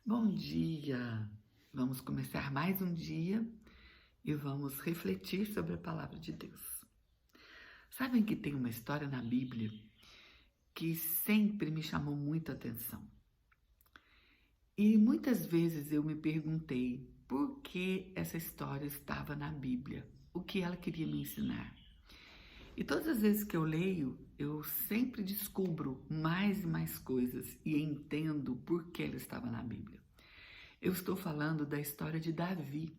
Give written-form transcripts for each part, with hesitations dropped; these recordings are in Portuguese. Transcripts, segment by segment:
Bom dia! Vamos começar mais um dia e vamos refletir sobre a palavra de Deus. Sabem que tem uma história na Bíblia que sempre me chamou muita atenção. E muitas vezes eu me perguntei por que essa história estava na Bíblia, o que ela queria me ensinar. E todas as vezes que eu leio, eu sempre descubro mais e mais coisas e entendo por que ela estava na Bíblia. Eu estou falando da história de Davi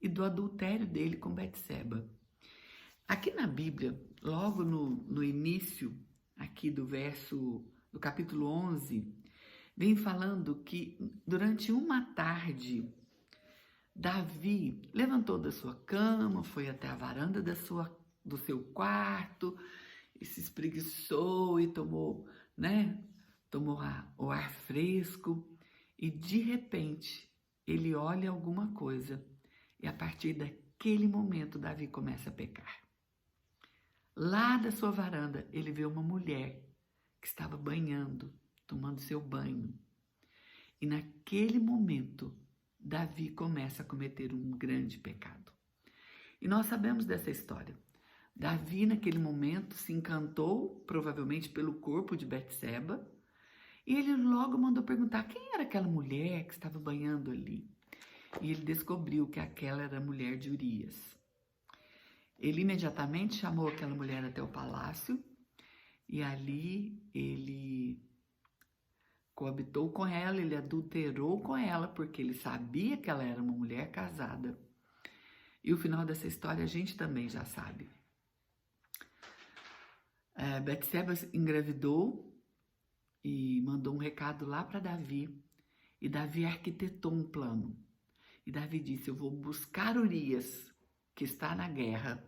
e do adultério dele com Betseba. Aqui na Bíblia, logo no início, aqui do capítulo 11, vem falando que durante uma tarde, Davi levantou da sua cama, foi até a varanda do seu quarto, e se espreguiçou e tomou o ar fresco, e de repente ele olha alguma coisa, e a partir daquele momento Davi começa a pecar. Lá da sua varanda, ele vê uma mulher que estava banhando, tomando seu banho. E naquele momento, Davi começa a cometer um grande pecado. E nós sabemos dessa história. Davi, naquele momento, se encantou, provavelmente pelo corpo de Betseba, e ele logo mandou perguntar quem era aquela mulher que estava banhando ali. E ele descobriu que aquela era a mulher de Urias. Ele imediatamente chamou aquela mulher até o palácio e ali ele coabitou com ela, ele adulterou com ela, porque ele sabia que ela era uma mulher casada. E o final dessa história a gente também já sabe. Betseba engravidou e mandou um recado lá para Davi. E Davi arquitetou um plano. E Davi disse: eu vou buscar Urias, que está na guerra,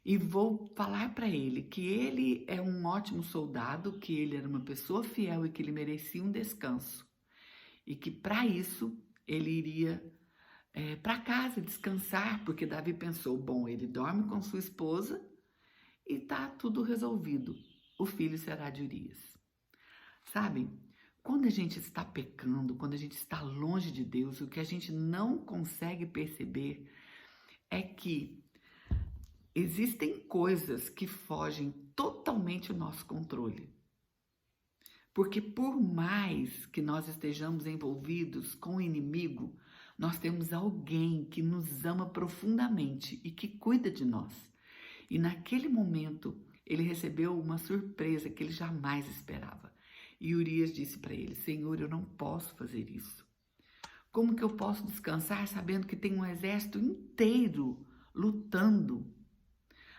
e vou falar para ele que ele é um ótimo soldado, que ele era uma pessoa fiel e que ele merecia um descanso. E que para isso ele iria para casa descansar, porque Davi pensou, bom, ele dorme com sua esposa e tá tudo resolvido. O filho será de Urias. Sabem, quando a gente está pecando, quando a gente está longe de Deus, o que a gente não consegue perceber é que existem coisas que fogem totalmente ao nosso controle. Porque por mais que nós estejamos envolvidos com o inimigo, nós temos alguém que nos ama profundamente e que cuida de nós. E naquele momento, ele recebeu uma surpresa que ele jamais esperava. E Urias disse para ele: Senhor, eu não posso fazer isso. Como que eu posso descansar sabendo que tem um exército inteiro lutando?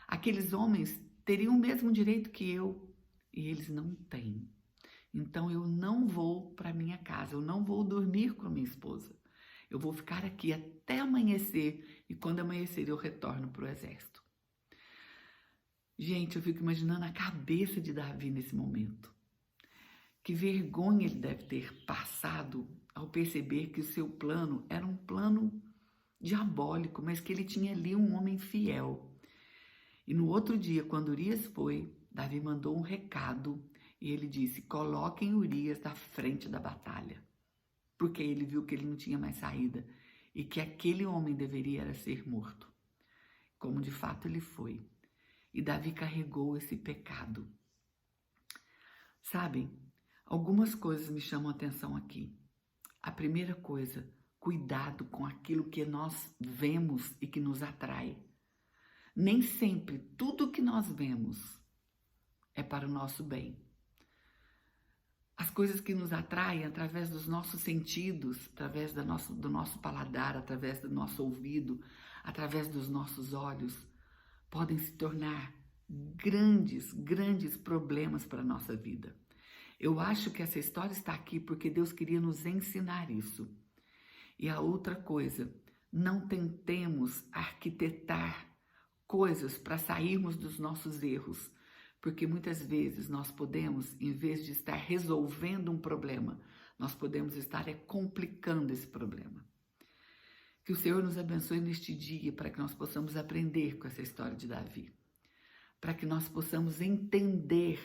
Aqueles homens teriam o mesmo direito que eu e eles não têm. Então eu não vou para minha casa, eu não vou dormir com a minha esposa. Eu vou ficar aqui até amanhecer e quando amanhecer eu retorno para o exército. Gente, eu fico imaginando a cabeça de Davi nesse momento. Que vergonha ele deve ter passado ao perceber que o seu plano era um plano diabólico, mas que ele tinha ali um homem fiel. E no outro dia, quando Urias foi, Davi mandou um recado e ele disse: coloquem Urias na frente da batalha, porque ele viu que ele não tinha mais saída e que aquele homem deveria ser morto, como de fato ele foi. E Davi carregou esse pecado. Sabem, algumas coisas me chamam a atenção aqui. A primeira coisa, cuidado com aquilo que nós vemos e que nos atrai. Nem sempre tudo que nós vemos é para o nosso bem. As coisas que nos atraem através dos nossos sentidos, através do nosso paladar, através do nosso ouvido, através dos nossos olhos, podem se tornar grandes problemas para a nossa vida. Eu acho que essa história está aqui porque Deus queria nos ensinar isso. E a outra coisa, não tentemos arquitetar coisas para sairmos dos nossos erros, porque muitas vezes nós podemos, em vez de estar resolvendo um problema, nós podemos estar complicando esse problema. Que o Senhor nos abençoe neste dia para que nós possamos aprender com essa história de Davi, para que nós possamos entender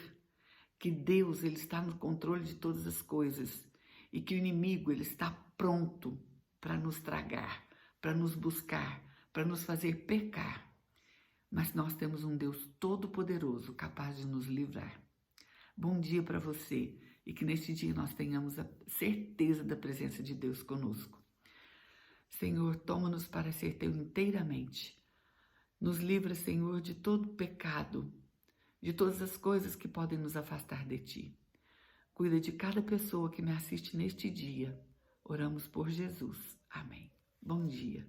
que Deus ele está no controle de todas as coisas e que o inimigo ele está pronto para nos tragar, para nos buscar, para nos fazer pecar. Mas nós temos um Deus todo-poderoso capaz de nos livrar. Bom dia para você e que neste dia nós tenhamos a certeza da presença de Deus conosco. Senhor, toma-nos para ser teu inteiramente. Nos livra, Senhor, de todo pecado, de todas as coisas que podem nos afastar de ti. Cuida de cada pessoa que me assiste neste dia. Oramos por Jesus. Amém. Bom dia.